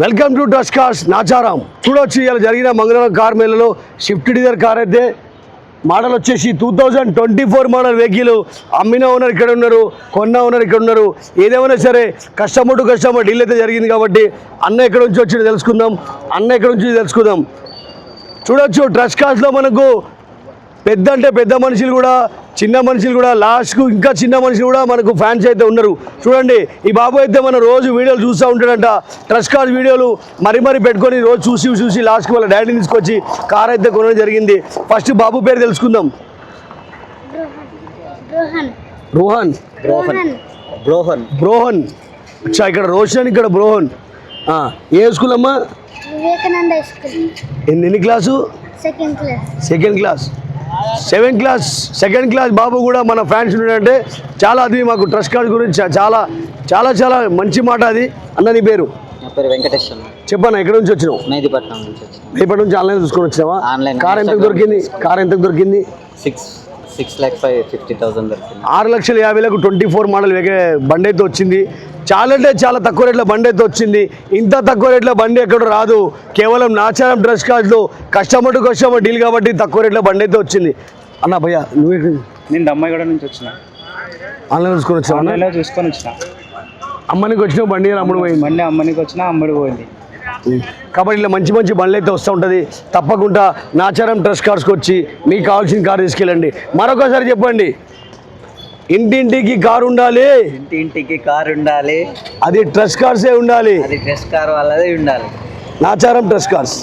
Welcome to trust cars Nacharam. చూడొచ్చు ఇలా జరిగిన మంగళవారం కార్ మేళలో స్విఫ్ట్ డిజైర్ కార్ అయితే మోడల్ వచ్చేసి 2024 మోడల్ వెహికల్. అమ్మిన ఓనర్ ఇక్కడ ఉన్నారు, కొన్న ఓనర్ ఇక్కడ ఉన్నారు. ఏదేమైనా సరే కస్టమర్ టు కస్టమర్ డీల్ అయితే జరిగింది కాబట్టి అన్న ఎక్కడ నుంచి వచ్చి తెలుసుకుందాం. చూడొచ్చు ట్రస్ట్ కార్స్లో మనకు పెద్ద అంటే పెద్ద మనుషులు కూడా, చిన్న మనుషులు కూడా, లాస్ట్కు ఇంకా చిన్న మనుషులు కూడా మనకు ఫ్యాన్స్ అయితే ఉన్నారు. చూడండి ఈ బాబు అయితే మన రోజు వీడియోలు చూస్తూ ఉంటాడంట. ట్రస్ట్ కార్స్ వీడియోలు మరీ పెట్టుకొని రోజు చూసి లాస్ట్కి వాళ్ళ డాడీని తీసుకొచ్చి కార్ అయితే కొనడం జరిగింది. ఫస్ట్ బాబు పేరు తెలుసుకుందాం. బ్రోహన్. అచ్చా, ఇక్కడ రోషన్, ఇక్కడ బ్రోహన్. ఏ స్కూల్ అమ్మా? ఎన్ని క్లాసు? సెకండ్ క్లాస్ బాబు కూడా మన ఫ్యాన్స్ ఉన్నాడంటే చాలా, అది మాకు ట్రస్ట్ కార్డ్ గురించి చాలా మంచి మాట అది. అన్న నీ పేరు? వెంకటేశ్వర. చెప్పన్నా, ఎక్కడ నుంచి వచ్చినావు? మేదిపట్నం నుంచి ఆన్లైన్ చూసుకొని వచ్చినావా? కార్ ఎంతకు దొరికింది? 6,50,000 దొరికింది. 6,50,000 24 మోడల్ బండి అయితే వచ్చింది. చాలా తక్కువ రేట్ల బండి అయితే వచ్చింది. ఇంత తక్కువ రేట్ల బండి ఎక్కడ రాదు. కేవలం నాచారం ట్రస్ట్ కార్డ్లో కస్టమర్ టు కస్టమర్ డీల్ కాబట్టి తక్కువ రేట్ల బండి అయితే వచ్చింది. అన్న భయ్య నువ్వు? నేను అమ్మాయి కూడా నుంచి వచ్చిన. ఆన్లైన్ చూసుకొని వచ్చిన. అమ్మనికి వచ్చిన బండి అమ్ముడు పోయింది. బండి అమ్మనికి వచ్చిన, అమ్ముడు పోయింది. కాబట్టి ఇలా మంచి బండ్లు అయితే వస్తూ ఉంటుంది. తప్పకుండా నాచారం ట్రస్ట్ కార్స్కి వచ్చి మీకు కావాల్సిన కారు తీసుకెళ్ళండి. మరొకసారి చెప్పండి, ఇంటింటికి కారు ఉండాలి, అది ట్రస్ట్ కార్సే ఉండాలి, ట్రస్ట్ కార్ వాళ్ళదే ఉండాలి. Nacharam trust cars.